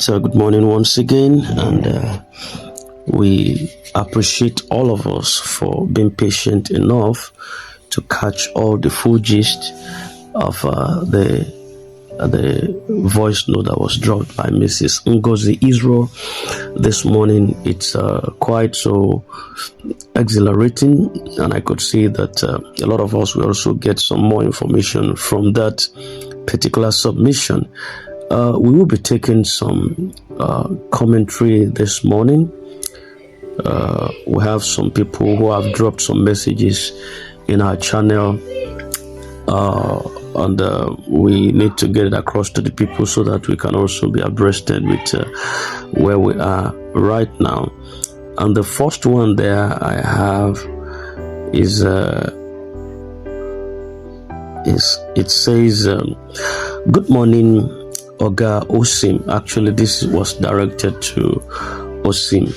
right, good morning once again, and we appreciate all of us for being patient enough to catch all the full gist of the voice note that was dropped by Mrs. Ngozi Israel this morning. It's quite so exhilarating, and I could see that a lot of us will also get some more information from that particular submission. We will be taking some commentary this morning. We have some people who have dropped some messages in our channel, and we need to get it across to the people so that we can also be abreasted with where we are right now. And the first one there I have is it says, "Good morning, Oga Osim." Actually, this was directed to Osim.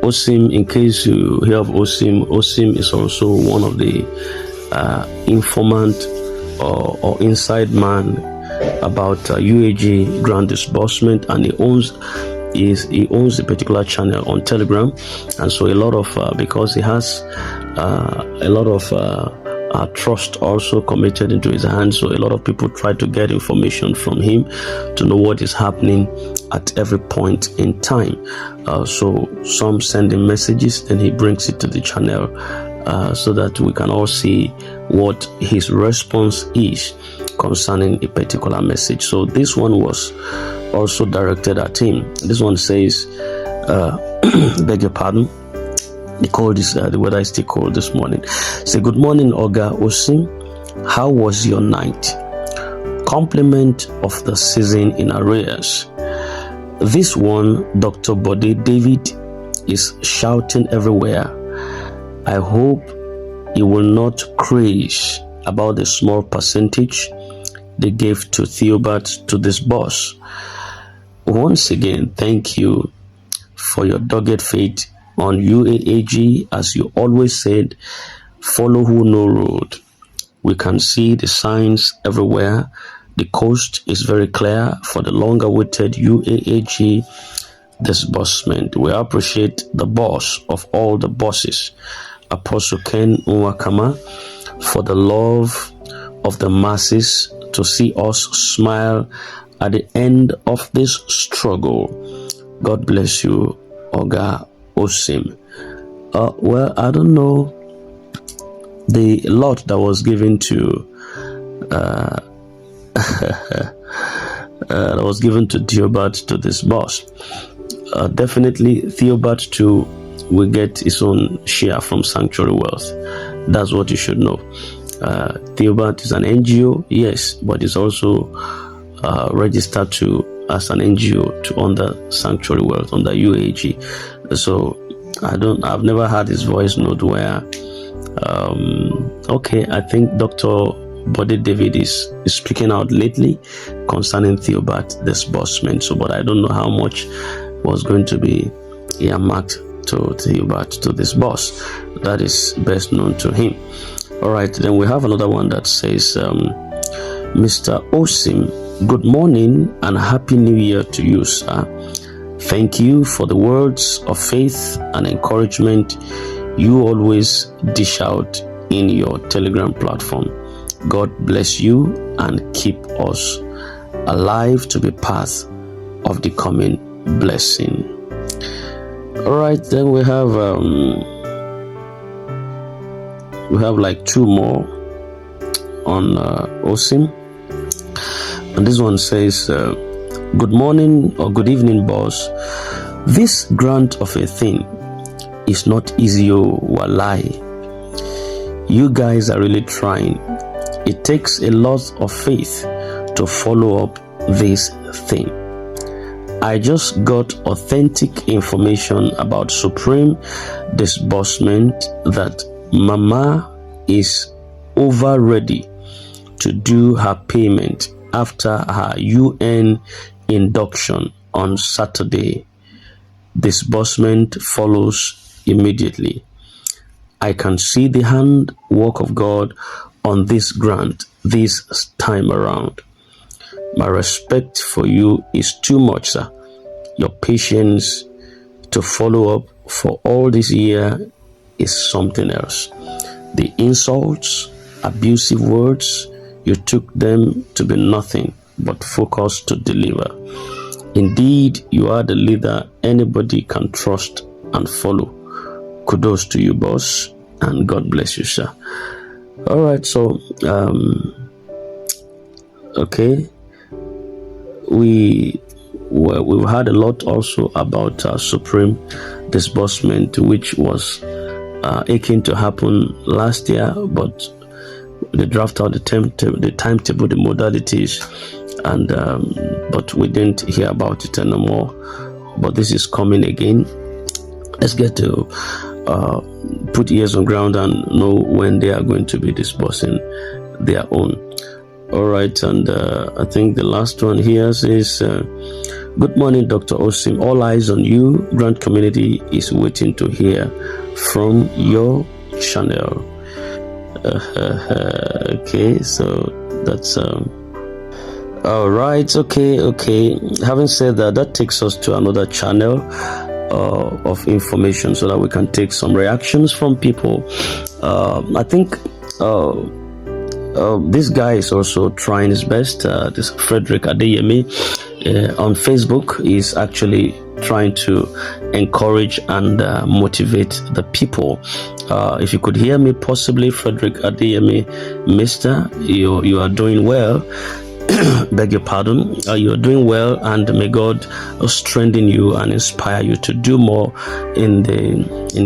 Osim, in case you hear of Osim, Osim is also one of the informant or inside man about UAG grant disbursement, and he owns a particular channel on Telegram, and so a lot of because he has a lot of trust also committed into his hands, so a lot of people try to get information from him to know what is happening at every point in time. So some send him messages and he brings it to the channel so that we can all see what his response is concerning a particular message. So this one was also directed at him. This one says, beg your pardon, the cold is the weather is still cold this morning. Say, "Good morning, Oga Osim. How was your night? Compliment of the season in arrears." This one, Dr. Bode David is shouting everywhere. I hope he will not craze about the small percentage they gave to Theobald to this boss. Once again, thank you for your dogged faith on UAAG. As you always said, follow who know road. We can see the signs everywhere. The coast is very clear for the long-awaited UAAG disbursement. We appreciate the boss of all the bosses, Apostle Ken Nwakama, for the love of the masses to see us smile at the end of this struggle. God bless you, Oga Osim. Well, I don't know the lot that was given to that was given to Theobald to this boss. Definitely Theobald too will get his own share from Sanctuary Wealth. That's what you should know. Theobald is an NGO, yes, but it's also registered as an NGO to under Sanctuary Wealth, under UAG. So I've never heard his voice note where okay, I think Dr. Bode David is speaking out lately concerning Theobald disbursement. So, but I don't know how much was going to be earmarked to Theobald to this boss. That is best known to him. All right, then we have another one that says, "Mr. Osim, good morning and Happy New Year to you, sir. Thank you for the words of faith and encouragement you always dish out in your Telegram platform. God bless you and keep us alive to be part of the coming blessing." All right, then we have like two more on Osim, and this one says, "Good morning or good evening, boss. This grant of a thing is not easy, oh wallahi. You guys are really trying. It takes a lot of faith to follow up this thing. I just got authentic information about Supreme disbursement that Mama is over ready to do her payment after her UN induction on Saturday. Disbursement follows immediately. I can see the handwork of God on this grant this time around. My respect for you is too much, sir. your patience to follow up for all this year is something else. The insults, abusive words, you took them to be nothing but focus to deliver. Indeed, you are the leader anybody can trust and follow. Kudos to you, boss, and God bless you, sir. All right, so okay, we've had a lot also about Supreme disbursement, which was aching to happen last year, but they draft out the timetable, the modalities, and but we didn't hear about it anymore. But this is coming again. Let's get to put ears on ground and know when they are going to be disbursing their own. All right, and I think the last one here says, good morning, Dr. Osim. All eyes on you. Grant community is waiting to hear from your channel. Okay, so that's all right. Okay. Having said that, that takes us to another channel of information so that we can take some reactions from people. I think this guy is also trying his best. This Frederick Adeyemi on Facebook is actually trying to encourage and motivate the people. If you could hear me, possibly, Frederick Adeyemi, Mister, you are doing well. Beg your pardon. You are doing well, and may God strengthen you and inspire you to do more in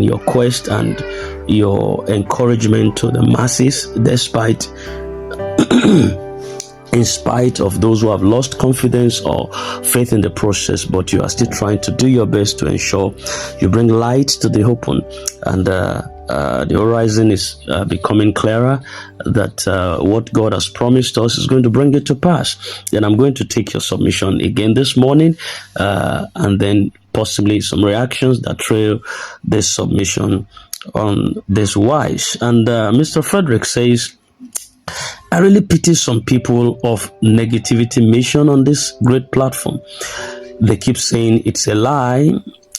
your quest and your encouragement to the masses, despite in spite of those who have lost confidence or faith in the process, but you are still trying to do your best to ensure you bring light to the open, and the horizon is becoming clearer, that what God has promised us is going to bring it to pass. Then I'm going to take your submission again this morning, and then possibly some reactions that trail this submission on this wise. And Mr. Frederick says, I really pity some people of negativity mission on this great platform. They keep saying it's a lie,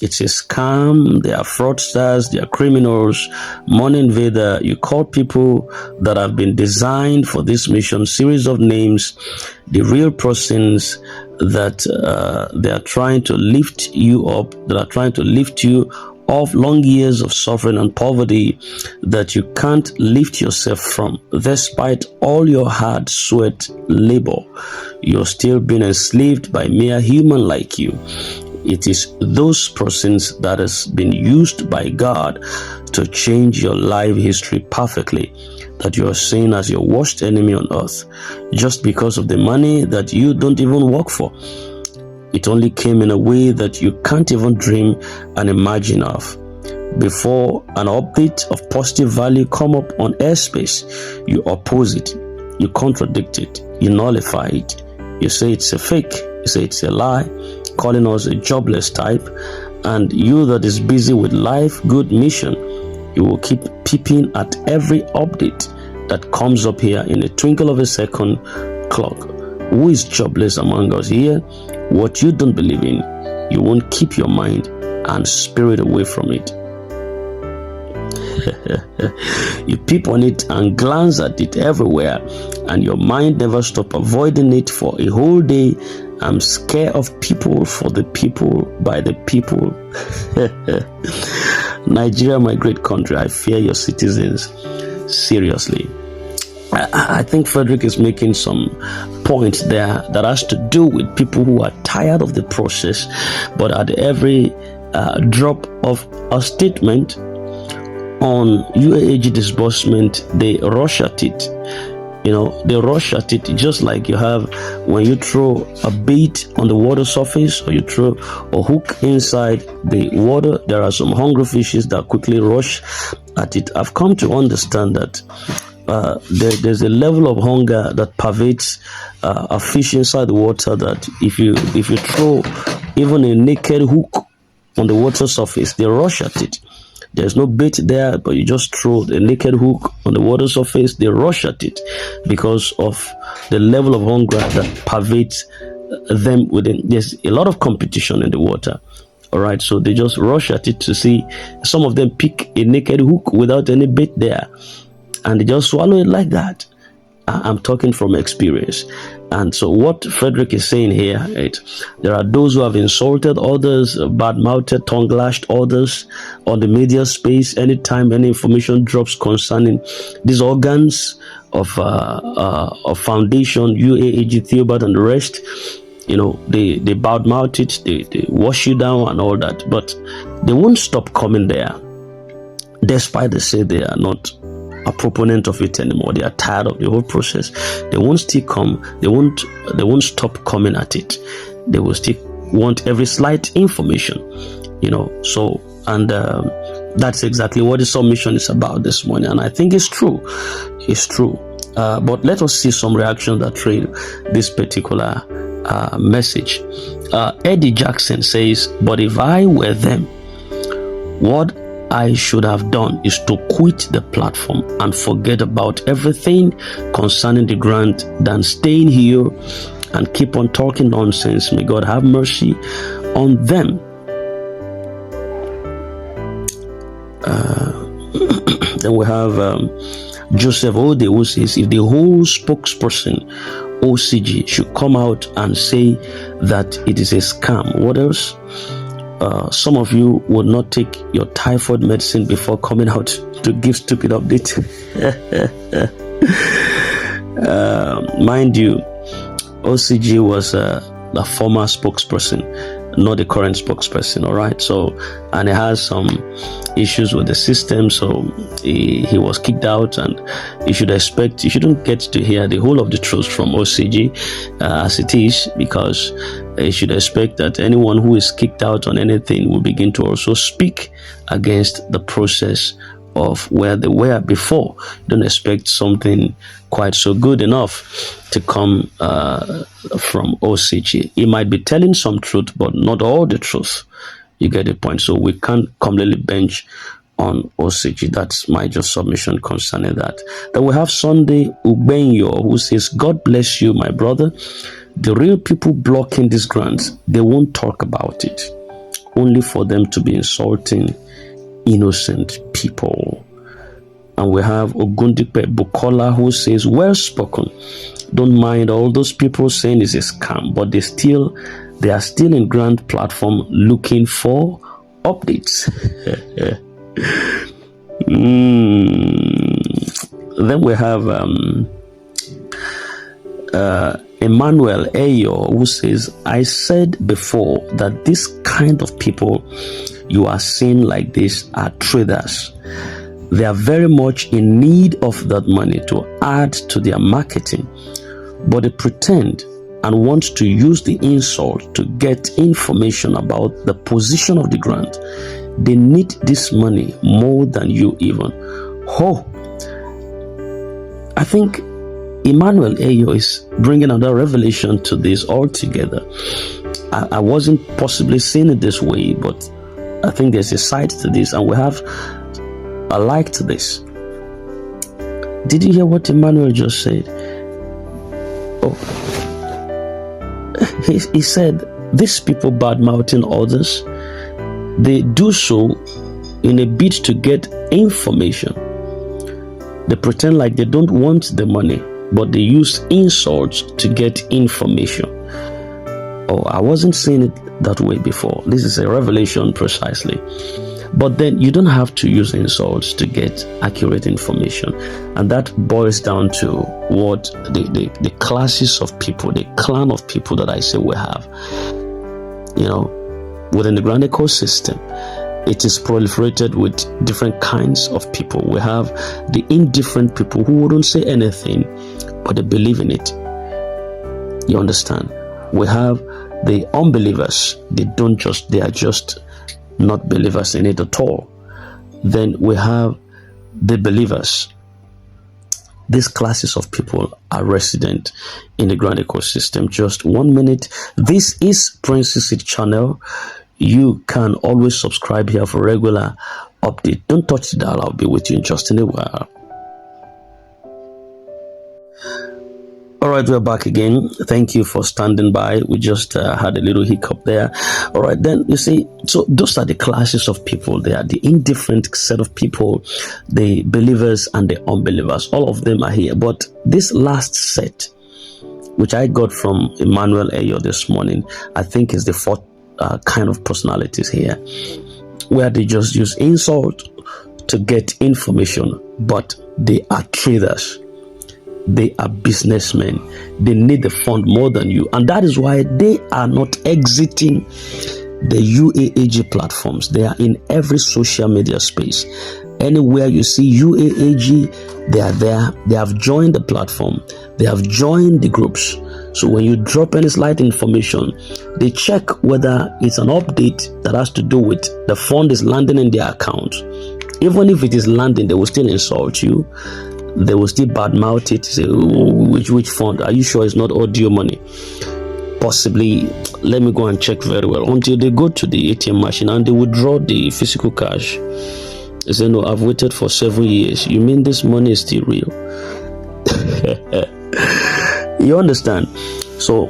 it's a scam, they are fraudsters, they are criminals, money invader. You call people that have been designed for this mission series of names, the real persons that they are trying to lift you up, that are trying to lift you of long years of suffering and poverty that you can't lift yourself from. Despite all your hard sweat labor, you're still being enslaved by mere human like you. It is those persons that has been used by God to change your life history perfectly, that you are seeing as your worst enemy on earth, just because of the money that you don't even work for. It only came in a way that you can't even dream and imagine of. Before an update of positive value come up on airspace, you oppose it, you contradict it, you nullify it. You say it's a fake, you say it's a lie, calling us a jobless type, and you that is busy with life good mission, you will keep peeping at every update that comes up here in a twinkle of a second clock. Who is jobless among us here? What you don't believe in, you won't keep your mind and spirit away from it. You peep on it and glance at it everywhere, and your mind never stop avoiding it for a whole day. I'm scared of people, for the people, by the people. Nigeria, my great country, I fear your citizens. Seriously. I think Frederick is making some points there that has to do with people who are tired of the process, but at every drop of a statement on UAAG disbursement, they rush at it. They rush at it, just like you have when you throw a bait on the water surface, or you throw a hook inside the water. There are some hungry fishes that quickly rush at it. I've come to understand that there's a level of hunger that pervades a fish inside the water, that if you throw even a naked hook on the water surface, they rush at it. There's no bait there, but you just throw the naked hook on the water surface, they rush at it because of the level of hunger that pervades them within. There's a lot of competition in the water. All right, so they just rush at it to see. Some of them pick a naked hook without any bait there, and they just swallow it like that. I'm talking from experience. And so what Frederick is saying here, there are those who have insulted others, bad-mouthed, tongue-lashed others on the media space. Anytime any information drops concerning these organs of Foundation, UAAG, Theobald, and the rest, they bad-mouth it, they wash you down and all that. But they won't stop coming there, despite they say they are not a proponent of it anymore. They are tired of the whole process. They won't still come. They won't stop coming at it. They will still want every slight information, So, and that's exactly what the submission is about this morning. And I think it's true. It's true. But let us see some reactions that trail this particular message. Eddie Jackson says, "But if I were them, what I should have done is to quit the platform and forget about everything concerning the grant than staying here and keep on talking nonsense. May God have mercy on them." Then we have Joseph Ode, who says, "If the whole spokesperson OCG should come out and say that it is a scam, what else? Some of you would not take your typhoid medicine before coming out to give stupid update." Mind you, OCG was the former spokesperson, not the current spokesperson. All right. So, and he has some issues with the system. So he was kicked out, and you shouldn't get to hear the whole of the truth from OCG as it is, because you should expect that anyone who is kicked out on anything will begin to also speak against the process of where they were before. Don't expect something quite so good enough to come from OCG. He might be telling some truth, but not all the truth. You get the point. So we can't completely bench on OCG. That's my just submission concerning that. Then we have Sunday Ubenyo, who says, "God bless you, my brother. The real people blocking these grants, they won't talk about it, only for them to be insulting innocent people." And we have Ogundipe Bukola, who says, "Well spoken. Don't mind all those people saying it's a scam, but they are still in grant platform looking for updates." Then we have Emmanuel Ayo, who says, "I said before that this kind of people you are seeing like this are traders. They are very much in need of that money to add to their marketing, but they pretend and want to use the insult to get information about the position of the grant. They need this money more than you even." I think Emmanuel Ayo is bringing another revelation to this altogether. I wasn't possibly seeing it this way, but I think there's a side to this, and we have a like to this. Did you hear what Emmanuel just said? He said, these people bad-mouthing others, they do so in a bid to get information. They pretend like they don't want the money, but they use insults to get information. I wasn't seeing it that way before. This is a revelation precisely. But then you don't have to use insults to get accurate information. And that boils down to what the classes of people, the clan of people that I say we have. Within the grand ecosystem, it is proliferated with different kinds of people. We have the indifferent people who wouldn't say anything, but they believe in it. You understand? We have the unbelievers. They are just not believers in it at all. Then we have the believers. These classes of people are resident in the grand ecosystem. Just 1 minute. This is Prince's Seed channel. You can always subscribe here for regular update. Don't touch the dial. I'll be with you in just a while. All right, we're back again. Thank you for standing by. We just had a little hiccup there. All right, then you see, so those are the classes of people. They are the indifferent set of people, the believers and the unbelievers. All of them are here. But this last set, which I got from Emmanuel Ayo this morning, I think is the fourth kind of personalities here, where they just use insult to get information, but they are traders. They are businessmen. They need the fund more than you. And that is why they are not exiting the UAAG platforms. They are in every social media space. Anywhere you see UAAG, they are there. They have joined the platform. They have joined the groups. So when you drop any slight information, they check whether it's an update that has to do with the fund is landing in their account. Even if it is landing, they will still insult you. They will still badmouth it, say, which fund? Are you sure it's not audio money? Possibly, let me go and check very well. Until they go to the ATM machine and they withdraw the physical cash. They say, no, I've waited for 7 years. You mean this money is still real? You understand? So,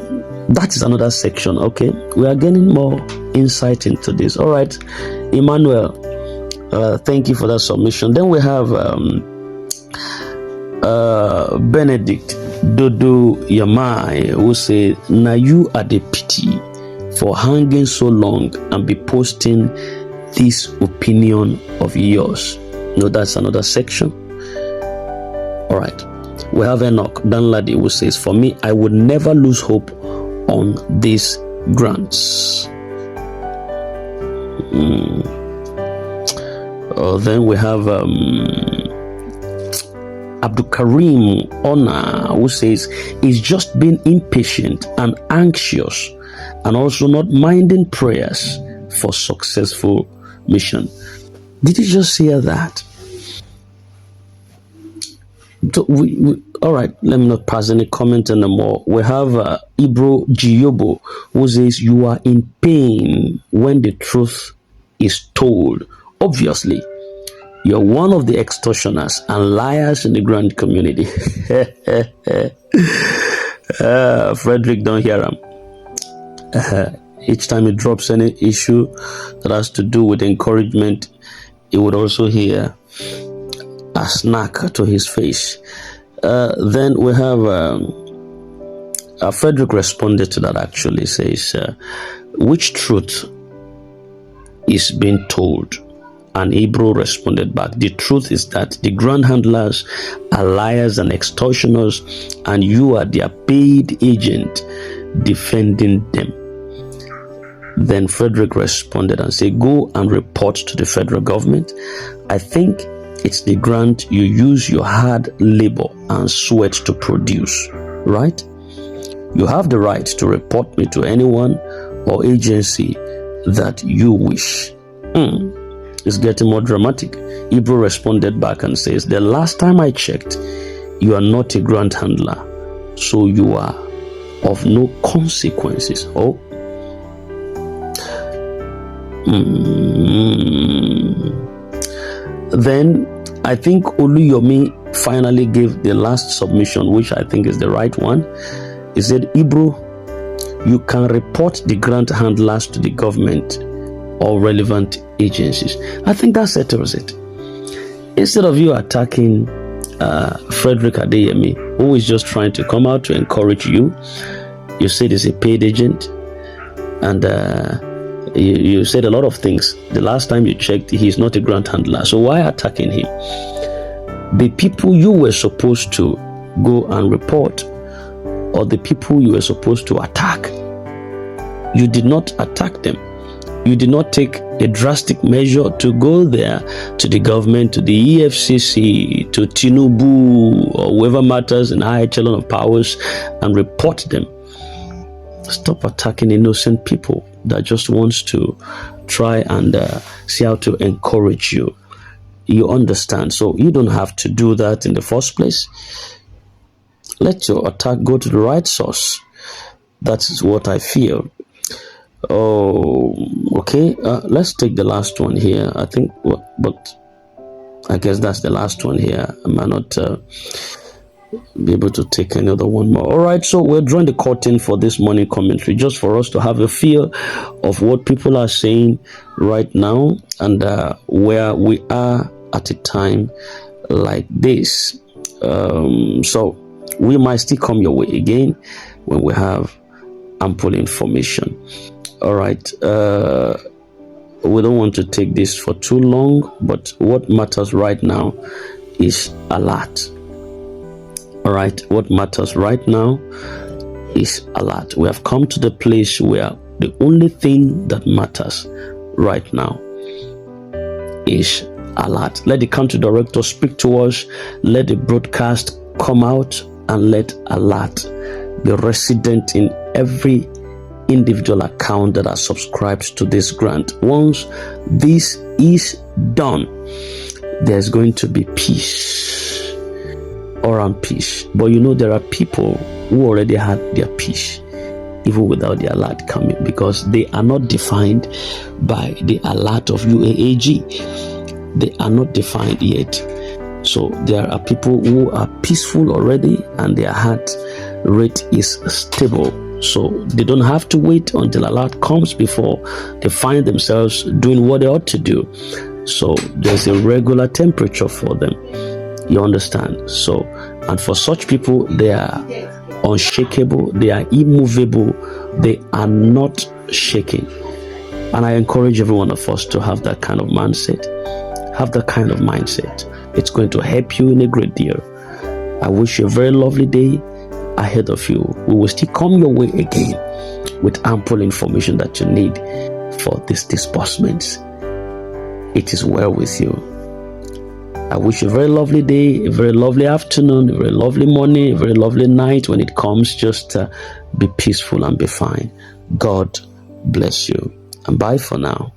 that is another section, okay? We are getting more insight into this. All right, Emmanuel, thank you for that submission. Then we have Benedict Dodo Yamai, who say, now you are the pity for hanging so long and be posting this opinion of yours. No, that's another section. All right, we have Enoch Danladi, who says, for me, I would never lose hope on these grants. Then we have Abdul Karim Ona, who says he's just being impatient and anxious and also not minding prayers for successful mission. Did you just hear that? So all right, let me not pass any comment anymore. We have Ibro Giyobo, who says you are in pain when the truth is told. Obviously, you're one of the extortioners and liars in the grand community. Frederick, don't hear him. Each time he drops any issue that has to do with encouragement, he would also hear a snack to his face. Then we have Frederick responded to that, actually says, which truth is being told? And Ebro responded back, the truth is that the grand handlers are liars and extortioners, and you are their paid agent defending them. Then Frederick responded and said, go and report to the federal government. I think it's the grant you use your hard labor and sweat to produce, right? You have the right to report me to anyone or agency that you wish. It's getting more dramatic. Ibro responded back and says, the last time I checked, you are not a grant handler, so you are of no consequences. Oh. Then I think Oluyomi finally gave the last submission, which I think is the right one. He said, Ibro, you can report the grant handlers to the government or relevant agencies. I think that settles it. Instead of you attacking Frederick Adeyemi, who is just trying to come out to encourage you, you said he's a paid agent, and you said a lot of things. The last time you checked, he's not a grant handler. So why attacking him? The people you were supposed to go and report, or the people you were supposed to attack, you did not attack them. You did not take a drastic measure to go there to the government, to the EFCC, to Tinubu, or whoever matters in high echelon of powers, and report them. Stop attacking innocent people that just wants to try and see how to encourage you. You understand? So you don't have to do that in the first place. Let your attack go to the right source. That's what I feel. Oh, okay. Let's take the last one here. I think, but I guess that's the last one here. I might not. be able to take another one more. All right, so we're drawing the curtain for this morning commentary, just for us to have a feel of what people are saying right now and where we are at a time like this. So we might still come your way again when we have ample information. All right. We don't want to take this for too long, but what matters right now is alert. All right. What matters right now is alert. We have come to the place where the only thing that matters right now is alert. Let the country director speak to us. Let the broadcast come out and let alert be resident in every individual account that are subscribed to this grant. Once this is done, there's going to be peace, around peace. But you know, there are people who already had their peace even without the alert coming, because they are not defined by the alert of UAAG. They are not defined yet. So there are people who are peaceful already and their heart rate is stable. So they don't have to wait until alert comes before they find themselves doing what they ought to do. So there's a regular temperature for them. You understand? So, and for such people, they are unshakable, they are immovable, they are not shaking. And I encourage every one of us to have that kind of mindset. Have that kind of mindset. It's going to help you in a great deal. I wish you a very lovely day ahead of you. We will still come your way again with ample information that you need for these disbursements. It is well with you. I wish you a very lovely day, a very lovely afternoon, a very lovely morning, a very lovely night. When it comes, just be peaceful and be fine. God bless you. And bye for now.